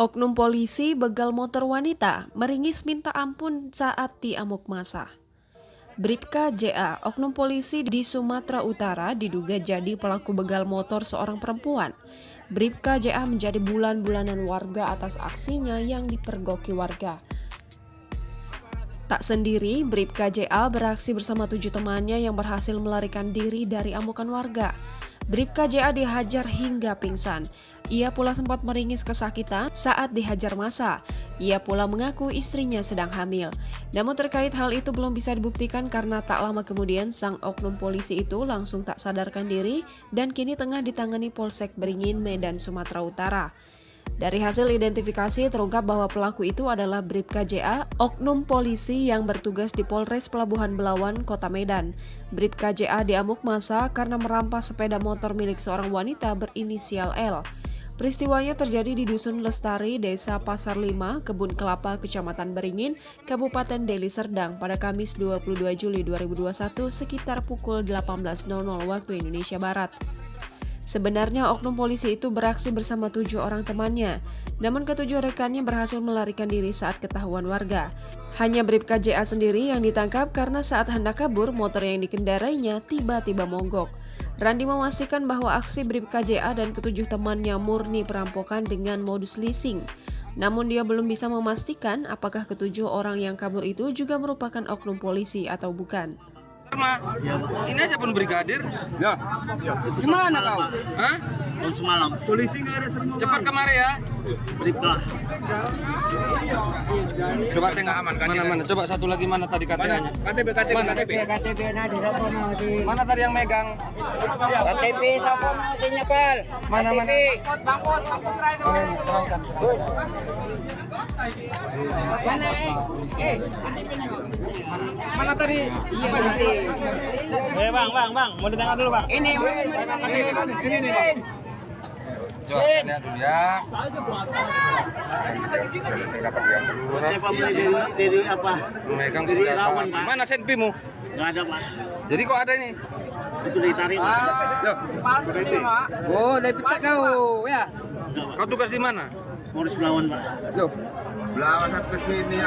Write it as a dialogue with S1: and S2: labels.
S1: Oknum polisi begal motor wanita meringis minta ampun saat diamuk massa. Bribka JA, oknum polisi di Sumatera Utara, diduga jadi pelaku begal motor seorang perempuan. Bribka JA menjadi bulan-bulanan warga atas aksinya yang dipergoki warga. Tak sendiri, Bribka JA beraksi bersama 7 temannya yang berhasil melarikan diri dari amukan warga. Bribka JA dihajar hingga pingsan. Ia pula sempat meringis kesakitan saat dihajar massa. Ia pula mengaku istrinya sedang hamil. Namun terkait hal itu belum bisa dibuktikan karena tak lama kemudian sang oknum polisi itu langsung tak sadarkan diri dan kini tengah ditangani Polsek Beringin, Medan, Sumatera Utara. Dari hasil identifikasi terungkap bahwa pelaku itu adalah Bribka JA, oknum polisi yang bertugas di Polres Pelabuhan Belawan, Kota Medan. Bribka JA diamuk massa karena merampas sepeda motor milik seorang wanita berinisial L. Peristiwanya terjadi di Dusun Lestari, Desa Pasar 5, Kebun Kelapa, Kecamatan Beringin, Kabupaten Deli Serdang pada Kamis 22 Juli 2021 sekitar pukul 18.00 waktu Indonesia Barat. Sebenarnya oknum polisi itu beraksi bersama 7 orang temannya, namun ketujuh rekannya berhasil melarikan diri saat ketahuan warga. Hanya Bribka JA sendiri yang ditangkap karena saat hendak kabur, motor yang dikendarainya tiba-tiba mogok. Randi memastikan bahwa aksi Bribka JA dan ketujuh temannya murni perampokan dengan modus leasing. Namun dia belum bisa memastikan apakah ketujuh orang yang kabur itu juga merupakan oknum polisi atau bukan.
S2: Ini aja pun brigadir.
S3: Ya. Gimana kau?
S2: Hah?
S3: Tahun semalam.
S2: Polisi nggak ada serem. Cepat kemari ya.
S3: Bribka.
S2: Coba tengok mana. Coba satu lagi mana tadi KTA-nya? Mana?
S4: KTP nah di siapa mau di
S2: Mana tadi yang megang?
S4: KTP siapa mau di nyepel?
S2: Mana?
S4: Bangkot
S2: Mana tadi?
S4: Bang, mau ditengok dulu, Bang. Ini nih.
S2: Coba lihat dulu ya.
S3: Siapa dari apa?
S2: Megang
S3: Dari
S2: senjata.
S3: rawan, Pak.
S2: Mana senpimu?
S3: Enggak ada, Pak.
S2: Jadi kok ada ini?
S3: Itu ditarik, Pak.
S5: Oh, dari pecah kau, ya.
S2: Kau tugas di mana?
S3: Polres Belawan, Pak.
S2: Loh, Belawan sampai sini.